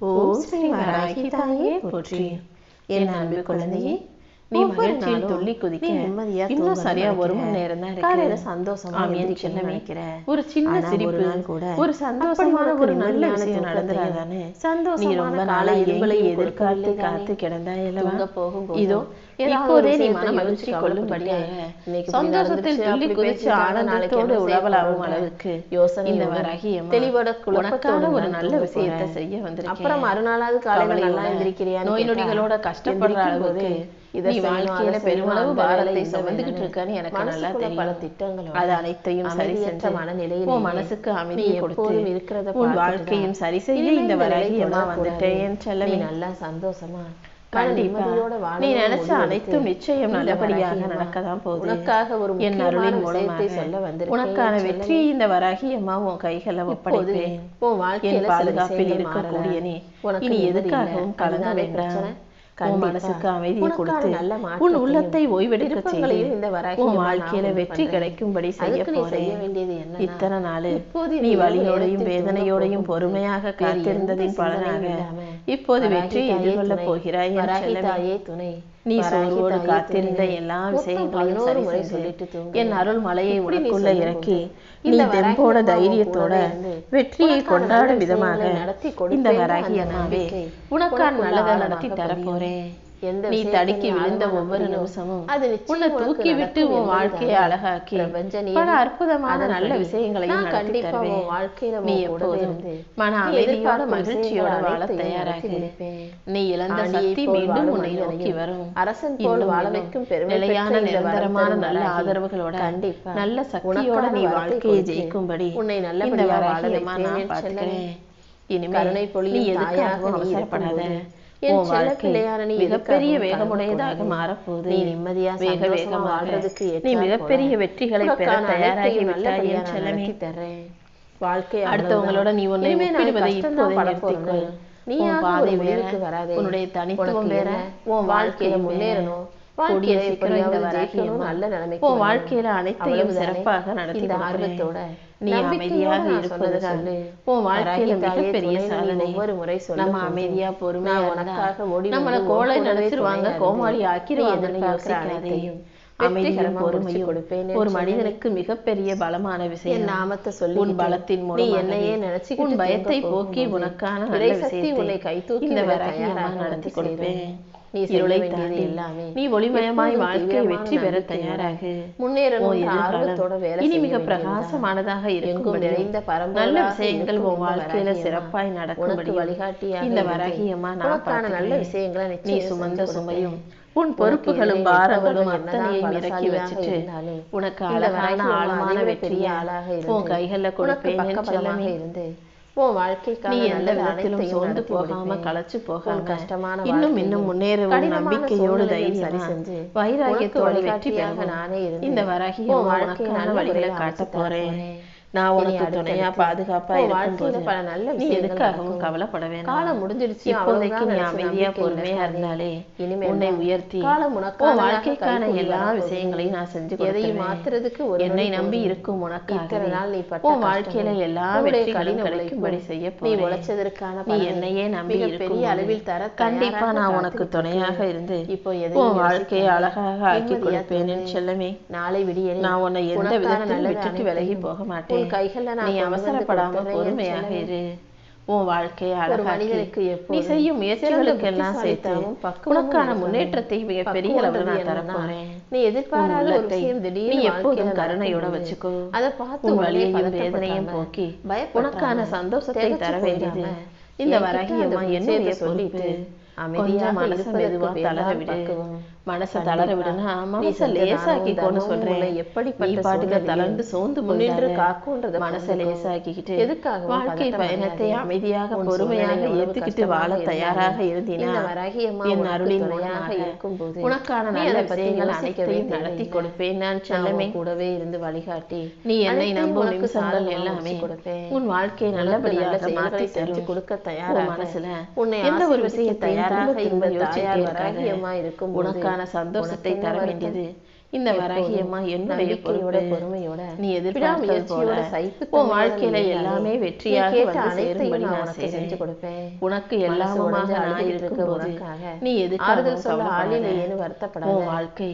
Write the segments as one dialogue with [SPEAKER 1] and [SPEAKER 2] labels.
[SPEAKER 1] ஓம் ஸ்ரீ வராகி தாயே போற்றி. என் அன்பு குழந்தையே, நீ மகிழ்ச்சியில் துள்ளி குதிக்க இன்னும் சரியா 1 மணி நேரம் தான் இருக்கு. சந்தோஷமா நினைக்கிற ஒரு சின்ன சிரிப்பு கூட, ஒரு சந்தோஷமான ஒரு நல்ல விஷயம் நடந்துறாதானே. நீ ரொம்ப நாளா இரும்பலை எதிர்காத்து காத்து கிடந்தாயல்லவா. இதோ இப்போதே நீ மன மகிழ்ச்சி கொள்ளும்படியாக சந்தோஷத்தில் துள்ளி குதிச்சு ஆனந்தத்தோடு உழவலாகும் அளவுக்கு இந்த வராகி தெளிவோட உனக்கான ஒரு நல்ல விஷயத்தை செய்ய வந்திருக்கேன். அப்புறம் மறுநாளாவது காலையில நல்லா எந்திரிக்கிறியா? நோய் நொடிகளோட கஷ்டப்படுற அளவுக்கு நீ வாழ்க்கையில பெருமளவு பாரத்தை சுமந்துகிட்டு இருக்கான்னு எனக்கு நல்லா தெரியும். பல திட்டங்கள் அது அனைத்தையும் சரி செஞ்ச மனநிலையில் உன் மனசுக்கு அமைதியை கொடுத்து இருக்கிறத உன் வாழ்க்கையும் சரி செய்ய இந்த வராகி அம்மா வந்துட்டேன். செல்லமே நல்லா சந்தோஷமா கண்டிப்பா நீ நினைச்ச அனைத்தும் நிச்சயம் நல்லபடியாக நடக்கதான் போகுது. உனக்காக ஒரு என் அருளின் மூலமாக சொல்ல வந்து உனக்கான வெற்றியை இந்த வராகி அம்மா உன் கைகளை ஒப்படைப்பேன். உன் வாழ்க்கையின் பாதுகாப்பில் இருக்கக்கூடிய நீ இனி எதுக்காகவும் கலங்க வேண்டாம். உன் மனசுக்கு அமைதியை கொடுத்து உன் உள்ளத்தை ஓய்வெடுக்க செய்து உன் வாழ்க்கையில வெற்றி கிடைக்கும்படி செய்ய போறேன். இத்தனை நாள் நீ வலியோடையும் வேதனையோடையும் பொறுமையாக காத்திருந்ததின் பலனாக இப்போது வெற்றியை எதிர்கொள்ள போகிறாய். துணை நீ சோர்வோடு காத்திருந்த எல்லா விஷயங்களையும் சரி சொல்லிட்டு என் அருள் மலையை உனக்குள்ள இறக்கி நீ தெம்போட தைரியத்தோட வெற்றியை கொண்டாடும் விதமாக இந்த வராகி அம்மாவே உனக்கான நல்லதை நடத்தி தரப்போறேன். நீ தடுக்கி விழுந்த ஒவ்வொரு நிமிஷமும் உன்னை தூக்கி விட்டு உன் வாழ்க்கையை அழகாக்கி பல அற்புதமான நல்ல விஷயங்களையும் நடத்தி தருவேன். நீ எப்போதும் மன அமைதியோட மகிழ்ச்சியோட வாழ தயாராக நீ இழந்த சக்தி மீண்டும் உன்னை நோக்கி வரும். அரசன் போல் வாழ வைக்கும் நிலையான நிரந்தரமான நல்ல ஆதரவுகளோட நல்ல சக்தியோட நீ வாழ்க்கையை ஜெயிக்கும்படி உன்னை நல்லபடியா வாழ வைப்பேன். நான் பார்த்துக்கிறேன். இனிமேல் நீ எதுக்காகவும் அவசரப்படாத. உன் வாழ்க்கை மிகப்பெரிய வேகமுடையதாக மாறப்போகுது. நீ நிம்மதியா வேக வேகமாக நீ மிகப்பெரிய வெற்றிகளை பெற தயாராகி விட்டாய். என் செல்லமே தர்றேன். வாழ்க்கை அடுத்தவங்களோட நீ உன்னை ஒப்பிடுவதை இப்போதே நிறுத்திக்கொள். நீ பாதை வேற, உன்னுடைய தனித்துவம் வேற. உன் வாழ்க்கையில முன்னேறணும். கூடிய சீக்கிரம் இந்த வராகி நல்ல நிலைமைக்கு உன் வாழ்க்கையில அனைத்தையும் சிறப்பாக நடத்தி ஆர்வத்தோட நீ அமைதியாக இருப்பது உன் வாழ்க்கையில மிகப்பெரிய சாதனை. ஒவ்வொரு முறை நம்ம அமைதியா பொறுமையா உனக்காக நம்மள கோளை நினைச்சிருவாங்க, கோமாளி ஆக்கிரவாதையும் அமைதியும் பொறுமையும் கொடுப்பேன். ஒரு மனிதனுக்கு மிகப்பெரிய பலமான விஷயம் நாமத்தை சொல்லி உன் பலத்தின் மூலம் என்னையே நினைச்சு உன் பயத்தை போக்கி உனக்கான நல்ல விஷயத்தை உன்னை கை தூக்கி இந்த வராகி நடத்தி கொடுப்பேன். நீ இருளை தாண்டி நீ ஒளிமயமாய் வாழ்க்கை வெற்றி பெற தயாராக முன்னேறணும். இனி மிக பிரகாசமானதாக இருக்கும் நிறைந்த நல்ல விஷயங்கள் உன் வாழ்க்கையில சிறப்பாய் நடக்கும்படி வழிகாட்டியா இந்த வராகி அம்மா நான் நல்ல விஷயங்களை நீ சுமந்த சுமையும் உன் பொறுப்புகளும் பாரங்களும் அத்தனையும் இறக்கி வச்சுட்டு உனக்கு அழகான ஆழமான வெற்றிய உன் கைகள்ல கொடுப்பேன். இருந்து உன் வாழ்க்கைக்கு நீ எந்த விதத்திலும் சோர்ந்து போகாம களைச்சு போகாம கஷ்டமான இன்னும் முன்னேறவும் நம்பிக்கையோடு தைரியம் செஞ்சு வைராகியத்தோட வெற்றியாக நானே இருந்து இந்த வராகி உன் வாழ்க்கையான வழிகளை காட்ட போறேன். நான் உனக்கு துணையா பாதுகாப்பா இருக்கும்போது நீ எதுக்காகவும் கவலைப்பட வேண்டாம். காலம் முடிஞ்சிடுச்சு. இப்போதைக்கு நீ அமைதியா பொறுமையா இருந்தாலே உன்னை உயர்த்தி உன் வாழ்க்கைக்கான எல்லா விஷயங்களையும் நான் செஞ்சு எதையும் மாத்துறதுக்கு என்னை நம்பி இருக்கும் உனக்காக உன் வாழ்க்கையில எல்லா வெற்றிகளையும் கிடைக்கும்படி செய்ய நீ உழைச்சதற்கான நீ என்னையே நம்பி பெரிய அளவில் தர கண்டிப்பா நான் உனக்கு துணையாக இருந்து இப்போ உன் வாழ்க்கையை அழகாக ஆக்கி கொடுப்பேன். செல்லமே நாளை விடிய நான் உன்னை எந்த விதத்திலும் விட்டுட்டு விலகி போக மாட்டேன். நீ அவசரப்படாம பொறுமையாக இரு. உன் வாழ்க்கையை அழகாக்கி நீ செய்யும் முயற்சிகளுக்கு எல்லாம் சேர்த்து உனக்கான முன்னேற்றத்தை மிகப்பெரிய அளவில் நான் தரப்போறேன். நீ எதிர்பாராத நீ எப்போதும் கருணையோட வச்சுக்கோ. அதை பார்த்து உன் வலியையும் வேதனையும் போக்கி உனக்கான சந்தோஷத்தை தர வேண்டியது இந்த வராகி அம்மா என்னுடைய சொல்லிட்டு அமைதியா மனசை மெதுவா தளர விடு. மனசை தளர விடுனா மனசை லேசாக்கி கொண்டு சொல்றேன். எப்படி நீ பாட்டுக்க தளர்ந்து சோர்ந்து முன்னின்று காக்கும்ன்றத மனசை லேசாக்கிக்கிட்டு எதுக்காக வாழ்க்கை பயணத்தை அமைதியாக பொறுமையாக ஏத்துக்கிட்டு வாழ தயாராக இருந்தீனா என் அருளின் துணையாக இருக்கும் போது உனக்கான நல்ல விஷயங்கள் அனைத்தையும் நடத்தி கொடுப்பேன். நான் செல்லமே கூடவே இருந்து வழிகாட்டி நீ என்னை நம்பும் நிமிஷங்கள் எல்லாமே உன் வாழ்க்கையை நல்லபடியாக மாற்றி செஞ்சு கொடுக்க தயாராக மனசுல உன்னை எந்த ஒரு விஷயம் தயாராக இந்த தாயார் வராகியமா இருக்கும் உனக்கான சந்தோஷத்தை தர வேண்டியது இந்த வராகியம்மா என்னுடைய பொறுமையோட நீ எதிர்பார்த்தது போல உன் வாழ்க்கையில எல்லாமே வெற்றியாக வந்து சேரும்படி நான் செஞ்சு கொடுப்பேன். உனக்கு எல்லாமுமாக நான் இருக்கும்போது நீ எதுக்காக சொல்ல ஆளிலேன்னு வருத்தப்படாத. உன் வாழ்க்கை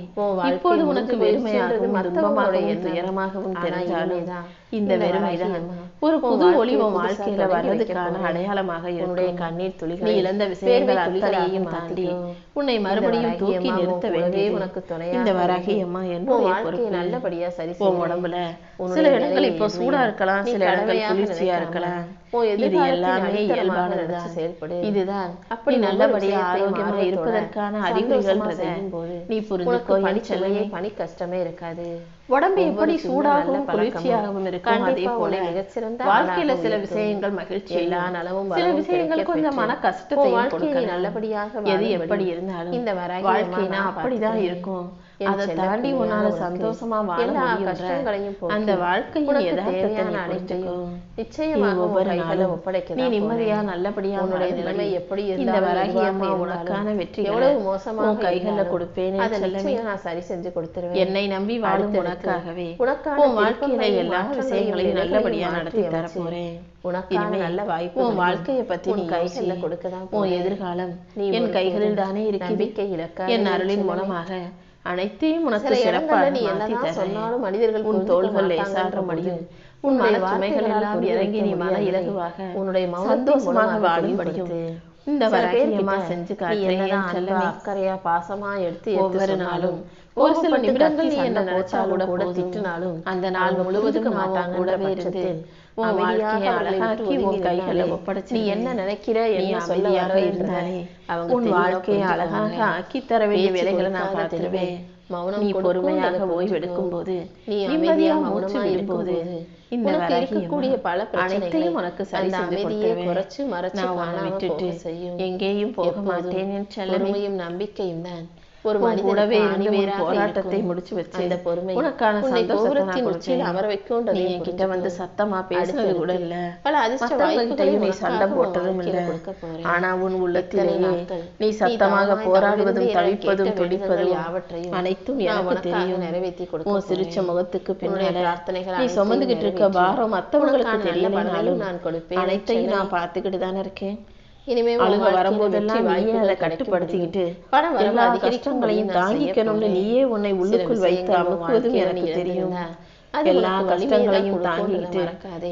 [SPEAKER 1] இப்போது உனக்கு வெறுமையாகவும் துன்பமாகவும் துயரமாகவும் தெரிஞ்சாலும் இந்த வெறுமைதான் ஒரு புது ஒளி உன் வாழ்க்கையில வர்றதுக்கான அடையாளமாக என்னுடைய கண்ணீர் துளிகள் நீ இழந்த விஷயங்கள் அத்தனையையும் தாண்டி உன்னை மறுபடியும் தூக்கி நிறுத்த வேண்டிய உனக்கு துணையா இந்த வராகியம்மா என்னுடைய பொறுப்பு நல்லபடியா சரி உன் உடம்புல சில இடங்கள் இப்போ சூடா இருக்கலாம், சில இடங்கள் குளிர்ச்சியா இருக்கலாம். இது எல்லாமே இயல்பானதுதான். செயல்படு. இதுதான் அப்படி நல்லபடியா ஆரோக்கியமா இருப்பதற்கான அறிகுறிகள் நீ புரிஞ்சுக்கோ. என் செல்லையே பணி கஷ்டமே இருக்காது. உடம்பு எப்படி சூடாகவும் குளிர்ச்சியாகவும் இருக்கும், அதே போல வாழ்க்கையில சில விஷயங்கள் மகிழ்ச்சி எல்லா நலவும் சில விஷயங்கள் கொஞ்சம் மன கஷ்டத்தையும் கொடுக்க நல்லபடியாக எது எப்படி இருந்தாலும் இந்த வாழ்க்கைனா அப்படிதான் இருக்கும். அதை தாண்டி உன்னால சந்தோஷமா வாழ முடியும். அந்த வாழ்க்கையின் யதார்த்தத்தை அனைத்தையும் நிச்சயமாக ஒவ்வொரு நாளும் ஒப்படைக்க நீ நிம்மதியா நல்லபடியா உன்னுடைய நிலைமை எப்படி இந்த வராகியம்மா உனக்கான வெற்றி எவ்வளவு மோசமா உன் கைகள்ல கொடுப்பேன். நான் சரி செஞ்சு கொடுத்துருவேன். என்னை நம்பி வாழும் உனக்காகவே உன் வாழ்க்கையில எல்லா விஷயங்களையும் நல்லபடியா நடத்தி தர போறேன். உனக்கான நல்ல வாய்ப்பு உன் வாழ்க்கையை பத்தி நீ கைகள்ல கொடுக்கதான். உன் எதிர்காலம் என் கைகளில் தானே இருக்கு. என் அருளின் மூலமாக அனைத்தையும் உனக்கு சிறப்பாக நீ என்னதான் சொன்னாலும் மனிதர்கள் உன் தோள்கள் லேசாக முடியும். உன் மனச்சுமைகள் எல்லாம் இறங்கி நீ மன இலகுவாக உன்னுடைய சந்தோஷமாக வாழும்படியும் இந்த வராகியம்மா செஞ்சு காட்டுறேன். அக்கறையா பாசமா எடுத்து ஒவ்வொரு நாளும் ஒரு சில நிமிடங்கள் நீ என்ன நினைச்சாலும் கூட திட்டினாலும் அந்த நாள் முழுவதும் மாட்டாங்க கூடவே இருந்து உன் வாழ்க்கையை அழகாக்கி உன் கைகளை ஒப்படைச்சு நீ என்ன நினைக்கிற என்ன சொல்லியாக இருந்தாலே உன் வாழ்க்கையை அழகாக ஆக்கி தர வேண்டிய வேலைகளை நான் பார்த்துருவேன். நீ பொறுமையாக ஓய்வெடுக்கும் போது நீ அமைதியா மூச்சு விடும்போது இந்த இருக்கக்கூடிய பல பிரச்சனைகளையும் உனக்கு சரி அமைதியை குறைச்சு மறைச்சு விட்டுட்டு எங்கேயும் போக மாட்டேன். என் செல்லமையும் நம்பிக்கையும் தான் ஒரு கூடவே போராட்டத்தை முடிச்சு வச்சு அந்த பொறுமை உனக்கான சந்தோஷத்தின் உச்சியில் அமர வைக்கும். நீ என்கிட்ட வந்து சத்தமா பேசுறது கூட இல்ல, பல அதிர்ஷ்டத்தையும் நீ சண்டை போட்டதும் இல்ல. ஆனா உன் உள்ளத்திலேயே நீ சத்தமாக போராடுவதும் தவிப்பதும் துடிப்பதும் யாவற்றையும் அனைத்தும் எனக்கு தெரியும். நிறைவேற்றி கொடுக்கும் சிரிச்ச முகத்துக்கு பின்னால நீ சுமந்துகிட்டு இருக்க பாரம் மத்தவங்களுக்கு தெரியலனாலும் நான் கொடுப்பேன். அனைத்தையும் நான் பார்த்துக்கிட்டு தானே இருக்கேன். இனிமே அழுக வரும்போதெல்லாம் நீயே அதை கட்டுப்படுத்திக்கிட்டு எல்லா கஷ்டங்களையும் தாங்கிக்கணும்னு நீயே உன்னை உள்ளுக்குள் வைத்து அமுக்குவதும் எனக்கு தெரியும். எல்லா கஷ்டங்களையும் தாங்கிட்டு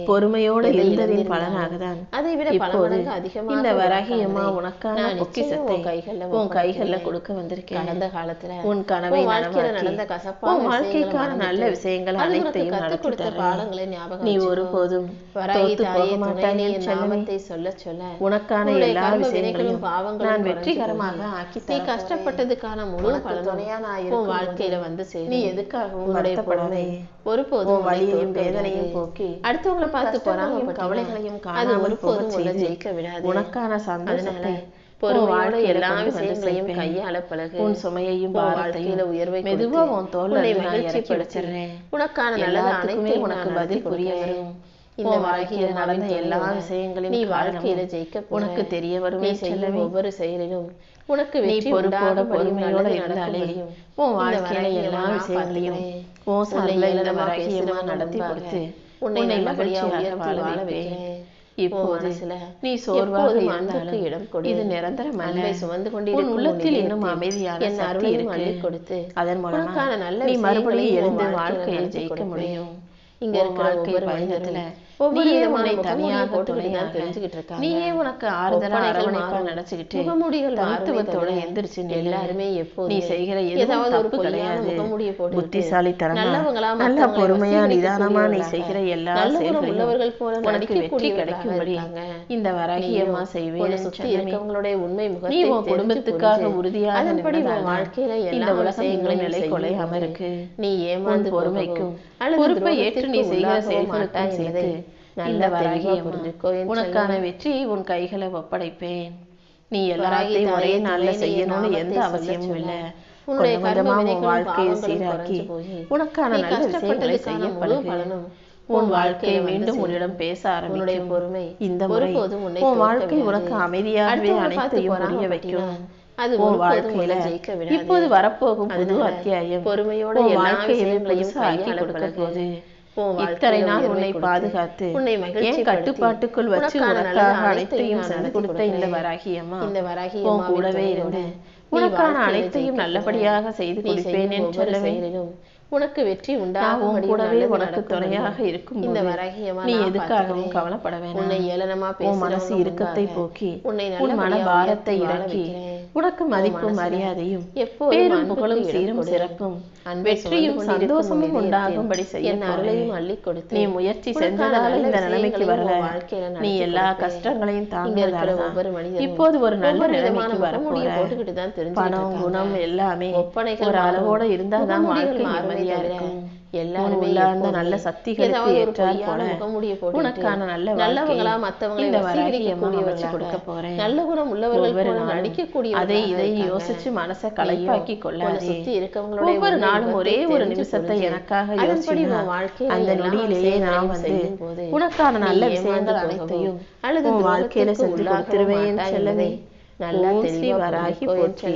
[SPEAKER 1] பொறுமையோடு இருந்ததின் பலனாகதான் இப்போது இந்த வராகியம்மா உனக்கான பொக்கிஷத்தை உன் கைகள்ல கொடுக்க வந்திருக்கேன். கடந்த காலத்துல உன் கனவை நனவாக்கி உன் வாழ்க்கைக்கான நல்ல விஷயங்கள் அனைத்தையும் நடத்தி தரேன். நீ ஒருபோதும் தோத்து போக மாட்டாய். என் செல்லத்தை சொல்ல சொல்ல உனக்கான எல்லா விஷயங்களையும் நான் வெற்றிகரமாக ஆக்கி நீ கஷ்டப்பட்டதுக்கான முழு பலனும் உன் வாழ்க்கையில வந்து சேரும். நீ எதுக்காகவும் வருத்தப்படாதே. ஒருபோதும் வலியையும் வேதனையும் போக்கி அடுத்தவங்களை பார்த்து பொறாமையும் கவலைகளையும் காணாமல் போக ஜெயிக்க விடாது. உனக்கான சந்தோஷத்தை பொறுமையோட எல்லா விஷயங்களையும் கையாள பழகு. உன் சுமையையும் பாரத்தையும் உயர்வை மெதுவா உன் தோல்லை மகிழ்ச்சி படுத்துறேன். உனக்கான நல்லது அனைத்துமே உனக்கு பதில் புரிய வரும். இந்த வாழ்க்கையில நடந்த எல்லா விஷயங்களையும் நீ வாழ்க்கையில ஜெயிக்க உனக்கு தெரிய வரும். நீ செல்லும் ஒவ்வொரு செயலிலும் உனக்கு நீ பொறுப்போட பொறுமையோட இருந்தாலே உன் வாழ்க்கையில எல்லா விஷயங்களையும் உன் சார்பில் இந்த வராகியம்மா நடத்தி கொடுத்து உன்னை மகிழ்ச்சியாக வாழ வைப்பேன். இப்போது நீ சோர்வாக இருந்தாலும் இடம் கொடு. இது நிரந்தரம் அல்ல. சுமந்து கொண்டிருக்கும் உள்ளத்தில் இன்னும் அமைதியான என் அருளையும் அள்ளி கொடுத்து அதன் மூலமாக நீ மறுபடியும் எழுந்து வாழ்க்கையை ஜெயிக்க முடியும். இங்க இருக்கிற ஒவ்வொரு பயணத்துல நீயே உன்னை தனியாக துணையாக தெரிஞ்சுக்கிட்டு இருக்க. நீயே உனக்கு ஆறுதலா அரவணைப்பா நினைச்சுக்கிட்டு மருத்துவத்தோட எந்திரிச்சு எல்லாருமே எப்போ நீ செய்கிற ஏதாவது ஒரு கிடையாது. புத்திசாலித்தனமா நல்ல பொறுமையா நிதானமா நீ செய்கிற எல்லா செயல்களும் உனக்கு வெற்றி கிடைக்கும்படி இந்த வராகியம்மா செய்வேன். சுற்றி இருக்கவங்களுடைய உண்மை முகத்தை நீ உன் குடும்பத்துக்காக உறுதியாக அதன்படி உன் வாழ்க்கையில எல்லா விஷயங்களும் நிலை கொலையாம இருக்கு. நீ ஏமாந்து பொறுமைக்கும் பொறுப்பை ஏற்று நீ செய்கிற செயல்களுக்கும் சேர்த்து நல்ல வராகியம்மா உனக்கான வெற்றியை உன் கைகளை ஒப்படைப்பேன். நீ எல்லாத்தையும் ஒரே நாள்ல செய்யணும்னு எந்த அவசியமும் இல்லை. கொஞ்சம் கொஞ்சமா உன் வாழ்க்கையை சீராக்கி உனக்கான நல்ல விஷயங்களை செய்ய பழகு. உன் வாழ்க்கையை மீண்டும் உன்னிடம் பேச ஆரம்பிக்கும். பொறுமை இந்த முறை உன் வாழ்க்கை உனக்கு அமைதியாகவே அனைத்தையும் புரிய வைக்கும். அது உன் வாழ்க்கையில ஜெயிக்க விடாது. இப்போது வரப்போகும் புது அத்தியாயம் பொறுமையோட எல்லா விஷயங்களையும் ஆக்கி கொடுக்க போகுது. இத்தனை நாள் உன்னை பாதுகாத்து என் கட்டுப்பாட்டுக்குள் வச்சு உனக்காக அனைத்தையும் செஞ்சு கொடுத்த இந்த வராகி அம்மா உன் கூடவே இருந்து உனக்கான அனைத்தையும் நல்லபடியாக செய்து கொடுப்பேன் என்று சொல்லவே உனக்கு வெற்றி உண்டாகும் கூடவே உனக்கு துணையாக இருக்கும் இந்த வராகியமா நீ எதுக்காகவும் கவலைப்பட வேண்டாம். உன்னை ஏளனமா பேசுற மனசு இறுக்கத்தை போக்கி உன் மன பாரத்தை இறக்கி உனக்கு மதிப்பும் மரியாதையும் பேரும் புகழும் சீரும் சிறப்பும் வெற்றியும் சந்தோஷமும் உண்டாகும்படி செய்ய அருளையும் அள்ளி கொடுத்து நீ முயற்சி செஞ்சதால இந்த நிலைமைக்கு வரல. நீ எல்லா கஷ்டங்களையும் தாங்கிறதால இப்போது ஒரு நல்ல நிலைமைக்கு வர போற. பணம் குணம் எல்லாமே ஒரு அளவோட இருந்தாதான் வாழ்க்கை நிம்மதியா இருக்கும். எல்லாரும் உள்ளார்ந்த நல்ல சக்திகளுக்கு ஏற்றார் போல உனக்கான நல்லவங்களா மத்தவங்களை இந்த வராகியமாக வச்சு கொடுக்க போறேன். நல்ல குணம் உள்ளவர்கள் நடிக்கக்கூடிய அதை இதை யோசிச்சு மனசை களைப்பாக்கி கொள்ளாதே. சுத்தி இருக்கவங்களோட ஒவ்வொரு நாளும் ஒரே ஒரு நிமிஷத்தை எனக்காக யோசிச்சு அந்த நொடியிலேயே நான் வந்து உனக்கான நல்ல விஷயங்கள் அனைத்தையும் உன் வாழ்க்கையில செஞ்சு கொடுத்துருவேன் செல்லவே. நல்லா தெளிவா வராகி போற்றி.